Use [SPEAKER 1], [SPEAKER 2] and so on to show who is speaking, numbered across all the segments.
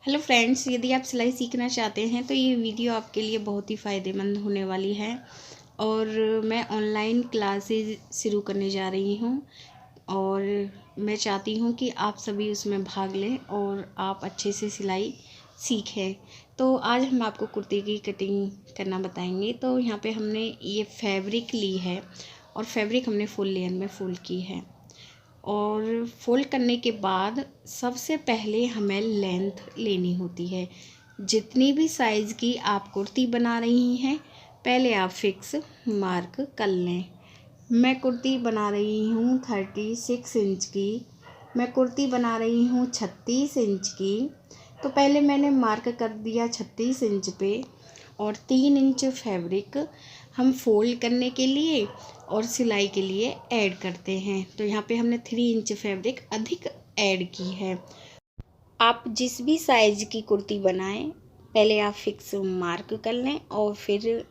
[SPEAKER 1] Hello friends, यदि आप सिलाई सीखना चाहते हैं तो ये वीडियो आपके लिए बहुत ही फ़ायदेमंद होने वाली है। और मैं ऑनलाइन क्लासेस शुरू करने जा रही हूँ और मैं चाहती हूँ कि आप सभी उसमें भाग लें और आप अच्छे से सिलाई सीखें। तो आज हम आपको कुर्ती की कटिंग करना बताएंगे। तो यहाँ पे हमने ये फैब्रिक ली है और फैब्रिक हमने फुल लेयर में फोल्ड की है। और फोल्ड करने के बाद सबसे पहले हमें लेंथ लेनी होती है। जितनी भी साइज़ की आप कुर्ती बना रही हैं पहले आप फिक्स मार्क कर लें। मैं कुर्ती बना रही हूँ 36 इंच की, मैं कुर्ती बना रही हूँ 36 इंच की। तो पहले मैंने मार्क कर दिया 36 इंच पे और 3 इंच फैब्रिक हम फोल्ड करने के लिए और सिलाई के लिए ऐड करते हैं। तो यहाँ पे हमने 3 इंच फैब्रिक अधिक ऐड की है। आप जिस भी साइज़ की कुर्ती बनाएं पहले आप फिक्स मार्क कर लें और फिर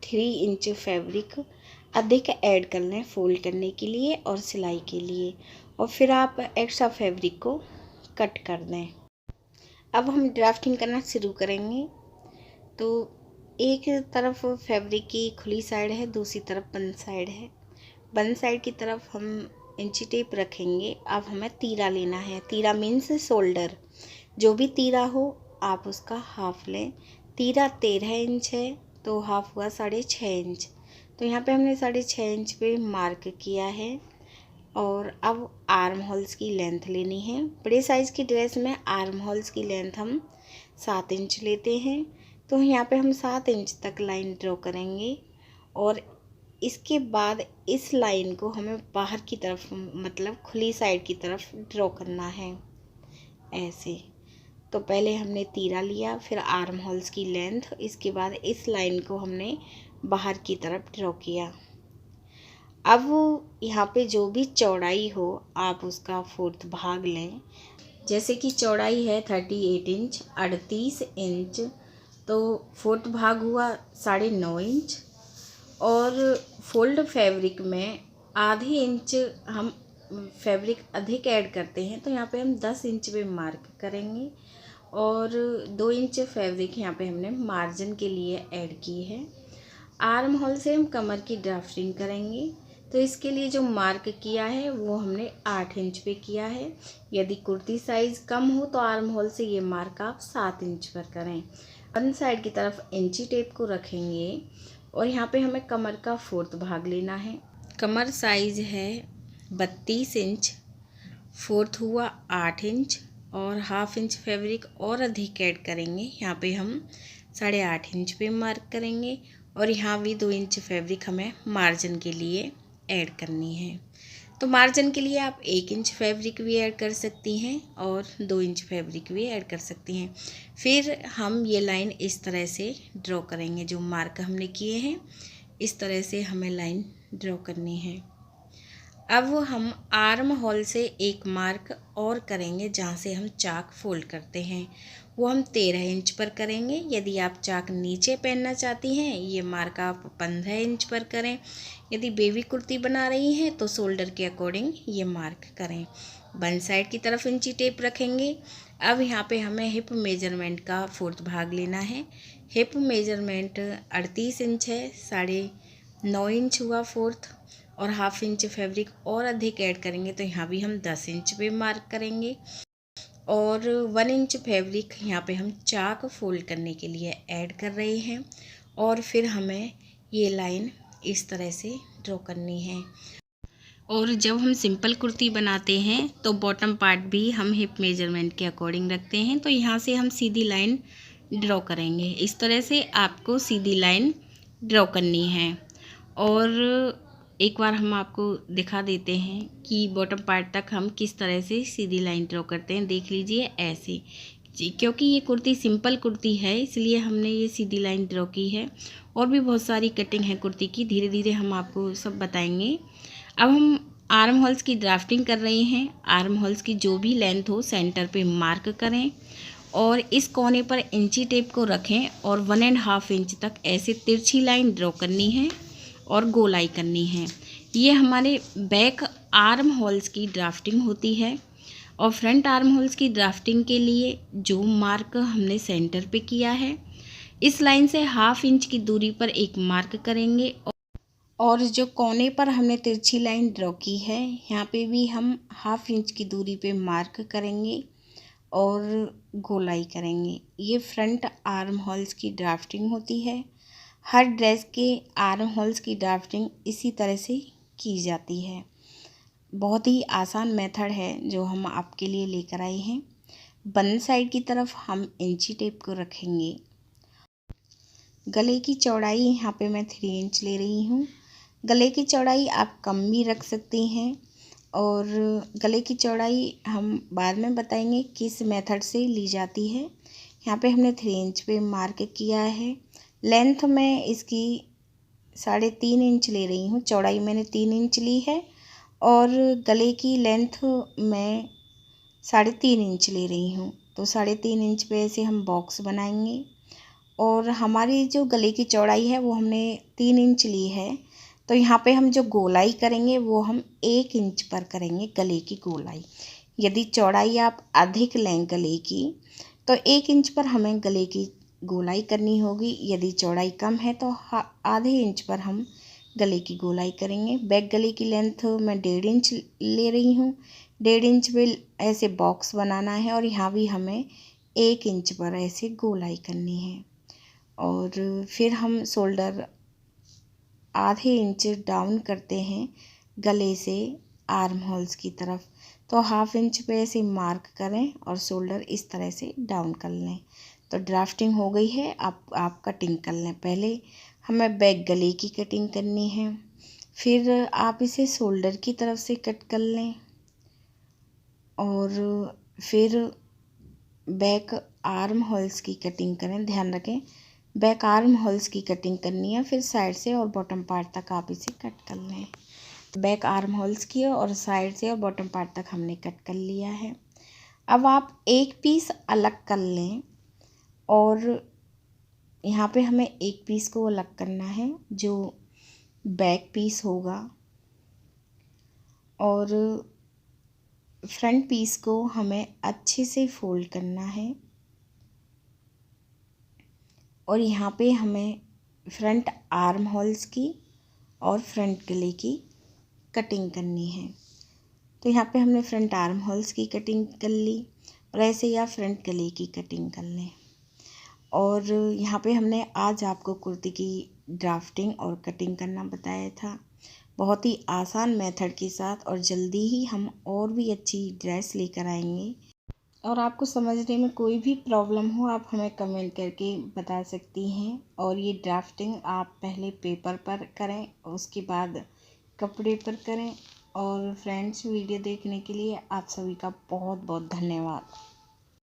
[SPEAKER 1] 3 इंच फैब्रिक अधिक ऐड कर लें फोल्ड करने के लिए और सिलाई के लिए, और फिर आप एक्स्ट्रा फैब्रिक को कट कर दें। अब हम ड्राफ्टिंग करना शुरू करेंगे। तो एक तरफ फैब्रिक की खुली साइड है, दूसरी तरफ बंद साइड है। बंद साइड की तरफ हम इंची टेप रखेंगे। अब हमें तीरा लेना है। तीरा मीन्स शोल्डर। जो भी तीरा हो आप उसका हाफ लें। तीरा 13 इंच है तो हाफ हुआ 6.5 इंच। तो यहाँ पे हमने 6.5 इंच पे मार्क किया है। और अब आर्म होल्स की लेंथ लेनी है। बड़े साइज़ की ड्रेस में आर्म होल्स की लेंथ हम 7 इंच लेते हैं। तो यहाँ पे हम 7 इंच तक लाइन ड्रॉ करेंगे और इसके बाद इस लाइन को हमें बाहर की तरफ मतलब खुली साइड की तरफ ड्रॉ करना है ऐसे। तो पहले हमने तीरा लिया, फिर आर्म होल्स की लेंथ, इसके बाद इस लाइन को हमने बाहर की तरफ ड्रॉ किया। अब यहाँ पे जो भी चौड़ाई हो आप उसका 4th भाग लें। जैसे कि चौड़ाई है 38 इंच 38 इंच, तो 4th भाग हुआ 9.5 इंच। और फोल्ड फैब्रिक में आधे इंच हम फैब्रिक अधिक ऐड करते हैं। तो यहाँ पे हम 10 इंच पे मार्क करेंगे और 2 इंच फैब्रिक यहाँ पे हमने मार्जिन के लिए ऐड की है। आर्म होल से हम कमर की ड्राफ्टिंग करेंगे। तो इसके लिए जो मार्क किया है वो हमने 8 इंच पे किया है। यदि कुर्ती साइज़ कम हो तो आर्म होल से ये मार्क आप 7 इंच पर करें। बंद साइड की तरफ इंची टेप को रखेंगे और यहाँ पे हमें कमर का 4th भाग लेना है। कमर साइज़ है 32 इंच, 4th हुआ 8 इंच और हाफ इंच फैब्रिक और अधिक ऐड करेंगे। यहाँ पे हम 8.5 इंच पे मार्क करेंगे और यहाँ भी 2 इंच फैब्रिक हमें मार्जिन के लिए ऐड करनी है। तो मार्जिन के लिए आप 1 इंच फैब्रिक भी ऐड कर सकती हैं और 2 इंच फैब्रिक भी ऐड कर सकती हैं। फिर हम ये लाइन इस तरह से ड्रॉ करेंगे। जो मार्क हमने किए हैं इस तरह से हमें लाइन ड्रॉ करनी है। अब हम आर्म होल से एक मार्क और करेंगे जहाँ से हम चाक फोल्ड करते हैं, वो हम 13 इंच पर करेंगे। यदि आप चाक नीचे पहनना चाहती हैं ये मार्क आप 15 इंच पर करें। यदि बेबी कुर्ती बना रही हैं तो शोल्डर के अकॉर्डिंग ये मार्क करें। बंद साइड की तरफ इंची टेप रखेंगे। अब यहाँ पे हमें हिप मेजरमेंट का 4th भाग लेना है। हिप मेजरमेंट 38 इंच है, 9.5 इंच हुआ 4th और हाफ इंच फैब्रिक और अधिक ऐड करेंगे तो यहाँ भी हम 10 इंच पे मार्क करेंगे और 1 इंच फैब्रिक यहाँ पे हम चाक फोल्ड करने के लिए ऐड कर रहे हैं। और फिर हमें ये लाइन इस तरह से ड्रॉ करनी है। और जब हम सिंपल कुर्ती बनाते हैं तो बॉटम पार्ट भी हम हिप मेजरमेंट के अकॉर्डिंग रखते हैं। तो यहाँ से हम सीधी लाइन ड्रॉ करेंगे। इस तरह से आपको सीधी लाइन ड्रॉ करनी है। और एक बार हम आपको दिखा देते हैं कि बॉटम पार्ट तक हम किस तरह से सीधी लाइन ड्रॉ करते हैं। देख लीजिए ऐसे जी, क्योंकि ये कुर्ती सिंपल कुर्ती है इसलिए हमने ये सीधी लाइन ड्रॉ की है। और भी बहुत सारी कटिंग है कुर्ती की, धीरे धीरे हम आपको सब बताएंगे। अब हम आर्म होल्स की ड्राफ्टिंग कर रहे हैं। आर्म होल्स की जो भी लेंथ हो सेंटर पे मार्क करें और इस कोने पर इंची टेप को रखें और 1.5 इंच तक ऐसे तिरछी लाइन ड्रॉ करनी है और गोलाई करनी है। ये हमारे बैक आर्म होल्स की ड्राफ्टिंग होती है। और फ्रंट आर्म होल्स की ड्राफ्टिंग के लिए जो मार्क हमने सेंटर पे किया है, इस लाइन से 1/2 इंच की दूरी पर एक मार्क करेंगे और जो कोने पर हमने तिरछी लाइन ड्रॉ की है, यहाँ पे भी हम 1/2 इंच की दूरी पे मार्क करेंगे और गोलाई करेंगे। ये फ्रंट आर्म होल्स की ड्राफ्टिंग होती है। हर ड्रेस के आर्म होल्स की ड्राफ्टिंग इसी तरह से की जाती है। बहुत ही आसान मेथड है जो हम आपके लिए लेकर आए हैं। बंद साइड की तरफ हम इंची टेप को रखेंगे। गले की चौड़ाई यहाँ पे मैं 3 इंच ले रही हूँ। गले की चौड़ाई आप कम भी रख सकती हैं और गले की चौड़ाई हम बाद में बताएंगे किस मेथड से ली जाती है। यहाँ पे हमने 3 इंच पे मार्क किया है। लेंथ में इसकी 3.5 इंच ले रही हूँ। चौड़ाई मैंने 3 इंच ली है और गले की लेंथ मैं 3.5 इंच ले रही हूँ। तो 3.5 इंच पे ऐसे हम बॉक्स बनाएंगे और हमारी जो गले की चौड़ाई है वो हमने 3 इंच ली है। तो यहाँ पे हम जो गोलाई करेंगे वो हम 1 इंच पर करेंगे गले की गोलाई। यदि चौड़ाई आप अधिक लें गले की तो 1 इंच पर हमें गले की गोलाई करनी होगी। यदि चौड़ाई कम है तो आधे इंच पर हम गले की गोलाई करेंगे। बैक गले की लेंथ मैं 1.5 इंच ले रही हूँ। 1.5 इंच पे ऐसे बॉक्स बनाना है और यहाँ भी हमें 1 इंच पर ऐसे गोलाई करनी है और फिर हम शोल्डर आधे इंच डाउन करते हैं गले से आर्म होल्स की तरफ। तो 1/2 इंच पे ऐसे मार्क करें और शोल्डर इस तरह से डाउन कर लें। तो ड्राफ्टिंग हो गई है। आप कटिंग कर लें। पहले हमें बैक गले की कटिंग करनी है, फिर आप इसे शोल्डर की तरफ से कट कर लें और फिर बैक आर्म होल्स की कटिंग करें। ध्यान रखें बैक आर्म होल्स की कटिंग करनी है, फिर साइड से और बॉटम पार्ट तक आप इसे कट कर लें। बैक आर्म होल्स की और साइड से और बॉटम पार्ट तक हमने कट कर लिया है। अब आप एक पीस अलग कर लें और यहाँ पे हमें एक पीस को अलग करना है जो बैक पीस होगा और फ्रंट पीस को हमें अच्छे से फोल्ड करना है और यहाँ पे हमें फ्रंट आर्म होल्स की और फ्रंट गले की कटिंग करनी है। तो यहाँ पे हमने फ्रंट आर्म होल्स की कटिंग कर ली और ऐसे ही आप फ्रंट गले की कटिंग कर लें। और यहाँ पे हमने आज आपको कुर्ती की ड्राफ्टिंग और कटिंग करना बताया था, बहुत ही आसान मेथड के साथ। और जल्दी ही हम और भी अच्छी ड्रेस लेकर आएंगे। और आपको समझने में कोई भी प्रॉब्लम हो आप हमें कमेंट करके बता सकती हैं। और ये ड्राफ्टिंग आप पहले पेपर पर करें, उसके बाद कपड़े पर करें। और फ्रेंड्स, वीडियो देखने के लिए आप सभी का बहुत बहुत धन्यवाद।